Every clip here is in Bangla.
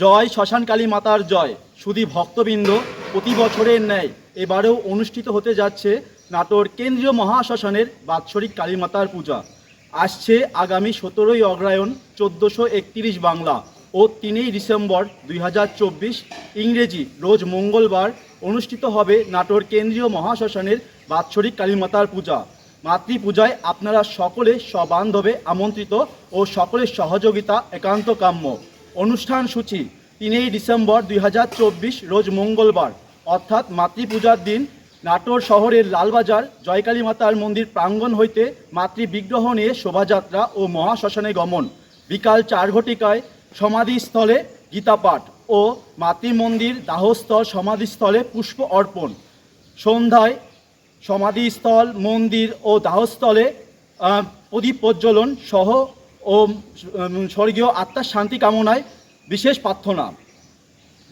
জয় শ্মশানকালী মাতার জয়। শুধু ভক্তবৃন্দ, প্রতি বছরের ন্যায় এবারেও অনুষ্ঠিত হতে যাচ্ছে নাটোর কেন্দ্রীয় মহাশ্মশানের বাৎসরিক কালীমাতার পূজা। আসছে আগামী 17ই অগ্রহায়ণ 1431 বাংলা ও 3ই ডিসেম্বর 2024 ইংরেজি রোজ মঙ্গলবার অনুষ্ঠিত হবে নাটোর কেন্দ্রীয় মহাশ্মশানের বাৎসরিক কালীমাতার পূজা। মাতৃপূজায় আপনারা সকলে সবান্ধবে আমন্ত্রিত ও সকলের সহযোগিতা একান্ত কাম্য। অনুষ্ঠান সূচি 3ই ডিসেম্বর 2024 রোজ মঙ্গলবার অর্থাৎ মাতৃপূজার দিন নাটোর শহরের লালবাজার জয়কালী মাতার মন্দির প্রাঙ্গণ হইতে মাতৃবিগ্রহ নিয়ে শোভাযাত্রা ও মহাশ্মশানে গমন। বিকাল 4 ঘটিকায় সমাধিস্থলে গীতাপাঠ ও মাতৃমন্দির দাহস্থল সমাধিস্থলে পুষ্প অর্পণ। সন্ধ্যায় সমাধিস্থল মন্দির ও দাহস্থলে প্রদীপ প্রজ্বলন সহ ও স্বর্গীয় আত্মার শান্তি কামনায় বিশেষ প্রার্থনা।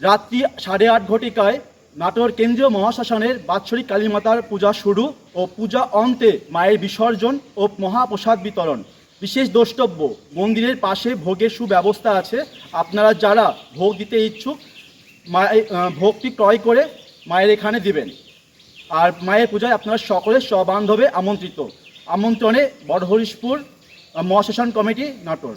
রাত্রি 8:30 ঘটিকায় নাটোর কেন্দ্রীয় মহাশ্মশানের বাৎসরিক কালীমাতার পূজা শুরু ও পূজা অন্তে মায়ের বিসর্জন ও মহাপ্রসাদ বিতরণ। বিশেষ দ্রষ্টব্য, মন্দিরের পাশে ভোগের সুব্যবস্থা আছে। আপনারা যারা ভোগ দিতে ইচ্ছুক ভোগটি ক্রয় করে মায়ের এখানে দিবেন। আর মায়ের পূজায় আপনারা সকলে সবান্ধবে আমন্ত্রিত। আমন্ত্রণে বড়হরিশপুর মহাশ্মশান কমিটি, নাটোর।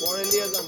পরে নিয়ে যান